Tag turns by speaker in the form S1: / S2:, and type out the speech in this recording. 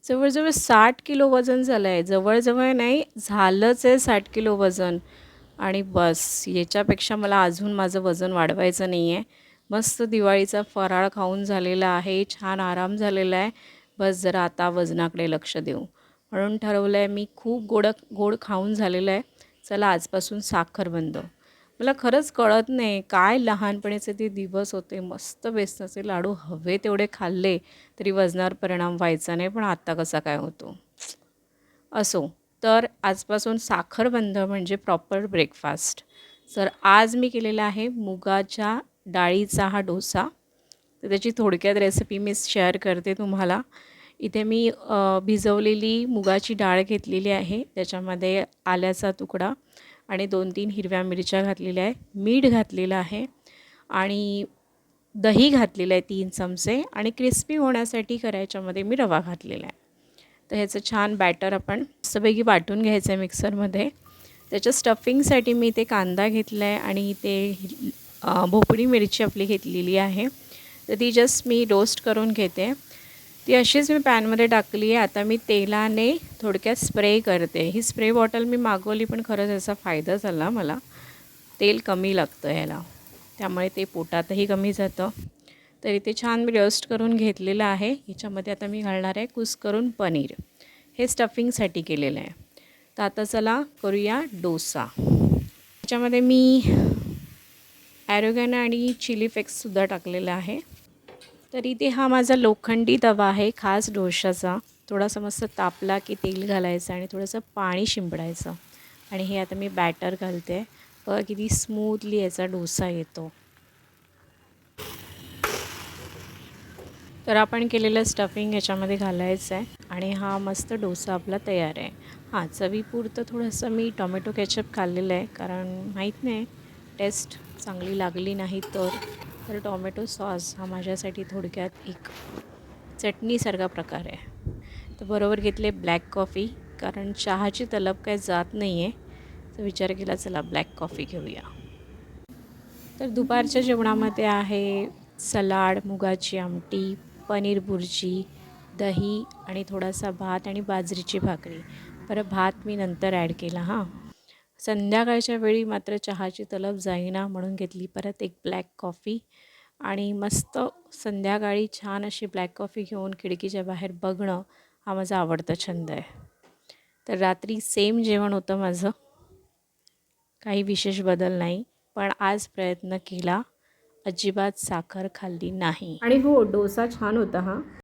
S1: जवळ-जवळ 60 किलो वजन झालं आहे. जवळ-जवळ नाही, झालंच आहे 60 किलो वजन. आणि बस याच्यापेक्षा मला अजून माझं वजन वाढवायचं नाही आहे. मस्त दिवाळीचा फराळ खाऊन झालेला आहे, छान आराम झालेला आहे. बस जरा आता वजनाकडे लक्ष देऊ. म्हणून ठरवलं आहे मी, खूप गोड खाऊन झालेलं आहे. चला आजपासून साखर बंद. मला खरंच कळत नाही काय लहानपणीचे ते दिवस होते. मस्त बेसनाचे लाडू हवे तेवढे खाल्ले तरी वजनावर परिणाम व्हायचा नाही, पण आता कसा काय होतो. असो, तर आजपासून साखर बंद म्हणजे प्रॉपर ब्रेकफास्ट. तर आज मी केलेला आहे मुगाच्या डाळीचा हा डोसा. तर त्याची थोडक्यात रेसिपी मी शेअर करते तुम्हाला. इथे मी भिजवलेली मुगाची डाळ घेतलेली आहे. त्याच्यामध्ये आल्याचा तुकडा आणि 2-3 हिरव्या मिरच्या घातलेल्या आहे, मीठ घातलेलं आहे आणि दही घातलेलं आहे 3 चमचे आणि क्रिस्पी होण्यासाठी करायच्यामध्ये मी रवा घातलेला आहे. तर ह्याचं छान बॅटर आपण मस्तपैकी वाटून घ्यायचं आहे मिक्सरमध्ये. त्याच्या स्टफिंगसाठी मी इथे कांदा घेतला आहे आणि ते भोपळी मिरची आपली घेतलेली आहे. तर ती जस्ट मी रोस्ट करून घेते. ती अशीच मी पॅनमध्ये टाकली आहे. आता मी तेलाने थोडक्यात स्प्रे करते. ही स्प्रे बॉटल मी मागवली, पण खरंच याचा फायदा झाला मला. तेल कमी लागतं याला, त्यामुळे ते पोटातही कमी जातं. तर इथे छान मी रोस्ट करून घेतलेलं आहे. ह्याच्यामध्ये आता मी घालणार आहे कुस्करून पनीर. हे स्टफिंगसाठी केलेलं आहे. तर आता चला करूया डोसा. ह्याच्यामध्ये मी ॲरोगॅनो आणि चिली फ्लेक्ससुद्धा टाकलेला आहे. तर इथे हा माझा लोखंडी तवा आहे खास डोशाचा. थोडासा मस्त तापला की तेल घालायचं आणि थोडंसं पाणी शिंपडायचं आणि हे आता मी बॅटर घालते. बघा किती स्मूथली याचा डोसा येतो. तर आपण केलेलं स्टफिंग ह्याच्यामध्ये घालायचं आहे आणि हा मस्त डोसा आपला तयार आहे. हां, चवीपुरतं थोडंसं मी टोमॅटो केचप खाल्लेलं आहे, कारण माहीत नाही टेस्ट चांगली लागली नाही तर टोमॅटो सॉस हा माझ्यासाठी थोडक्यात एक चटणीसारखा प्रकार आहे. तर बरोबर घेतले ब्लॅक कॉफी, कारण चहाची तलब काय जात नाही आहे. तर विचार केला चला ब्लॅक कॉफी घेऊया. तर दुपारच्या जेवणामध्ये आहे सलाड, मुगाची आमटी, पनीर बुर्जी, दही आणि थोडासा भात आणि बाजरीची भाकरी. बरं, भात मी नंतर ॲड केला हां. संध्याकाळच्या वेळी मात्र चहाची तलब जाईना म्हणून घेतली परत एक ब्लॅक कॉफी आणि मस्त संध्याकाळी छान अशी ब्लॅक कॉफी घेऊन खिडकीच्या बाहेर बघणं हा माझा आवडता छंद आहे. तर रात्री सेम जेवण होतं माझं, काही विशेष बदल नाही. पण आज प्रयत्न केला, अजिबात साखर खाल्ली नाही. आणि हो, डोसा छान होता हां.